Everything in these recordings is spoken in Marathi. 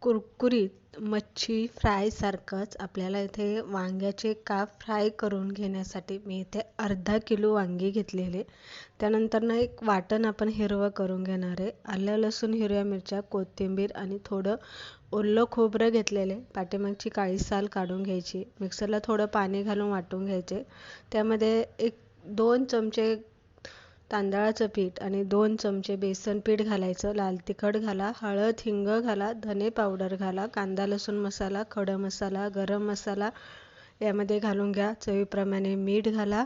कुरकुरीत मच्छी फ्रायसारखंच आपल्याला इथे वांग्याचे काप फ्राय करून घेण्यासाठी मी इथे अर्धा किलो वांगी घेतलेले. त्यानंतर एक वाटण आपण हिरवं करून घेणार आहे. आलं लसूण हिरव्या मिरच्या कोथिंबीर आणि थोडं ओलं खोबरं घेतलेले. पाठीमागची काळी साल काढून घ्यायची. मिक्सरला थोडं पाणी घालून वाटून घ्यायचे. त्यामध्ये 2 चमचे तांदळाचं पीठ आणि 2 चमचे बेसन पीठ घालायचं. लाल तिखट घाला, हळद हिंग घाला, धने पावडर घाला, कांदा लसूण मसाला, खडा मसाला, गरम मसाला यामध्ये घालून घ्या. चवीप्रमाणे मीठ घाला.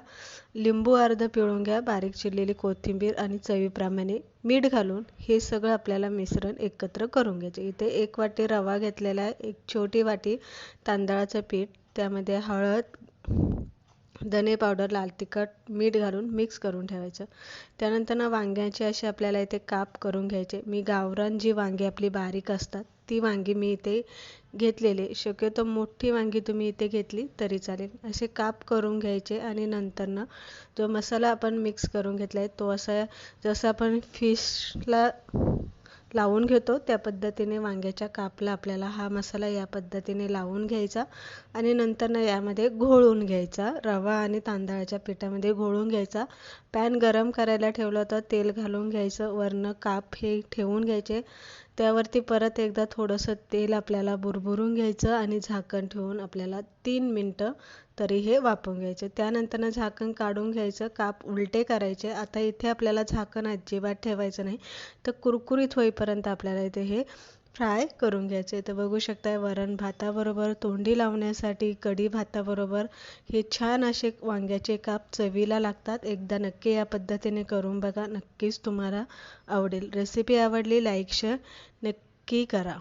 लिंबू अर्ध पिळून घ्या. बारीक चिरलेली कोथिंबीर आणि चवीप्रमाणे मीठ घालून हे सगळं आपल्याला मिश्रण एकत्र करून घ्यायचे. इथे 1 वाटी रवा घेतलेला आहे. 1 छोटी वाटी तांदळाचं पीठ, त्यामध्ये हळद, धने पावडर, लाल तिखट, मीठ घालून मिक्स करून ठेवायचं. त्यानंतर वांग्याचे असे आपल्याला इथे काप करून घ्यायचे. मी गावरान जी वांगी आपली बारीक असतात ती वांगी मी इथे घेतलेले. शक्यतो मोठी वांगी तुम्ही इथे घेतली तरी चालेल. असे काप करून घ्यायचे आणि नंतर जो मसाला आपण मिक्स करून घेतला आहे तो असा जसं आपण फिशला लावून घेतो त्या पद्धतीने वांग्याच्या कापला आपल्याला हा मसाला या पद्धतीने लावून घ्यायचा आणि नंतर यामध्ये घोळून घ्यायचा. रवा आणि तांदळाच्या पिठामध्ये घोळून घ्यायचा. पॅन गरम करायला ठेवलं होतं, तेल घालून घ्यायचं. वरनं काप हे ठेवून घ्यायचे. त्यावरती परत एकदा थोडंसं तेल आपल्याला बुरबुरून घ्यायचं आणि झाकण ठेवून आपल्याला 3 मिनटं तरी हे वाफवून घ्यायचे. त्यानंतर झाकण काढून घ्यायचं. काप उलटे करायचे. आता इथे आपल्याला झाकण अजिबात ठेवायचं नाही. तर कुरकुरीत होईपर्यंत आपल्याला इथे हे फ्राय करून घ्यायचे. तर बघू शकता वरण भाताबरोबर, तोंडी लावण्यासाठी, कढी भाताबरोबर हे छान असे वांग्याचे काप चवीला लागतात. एकदा नक्की या पद्धतीने करून बघा. नक्कीच तुम्हाला आवडेल. रेसिपी आवडली लाईक शेअर नक्की करा.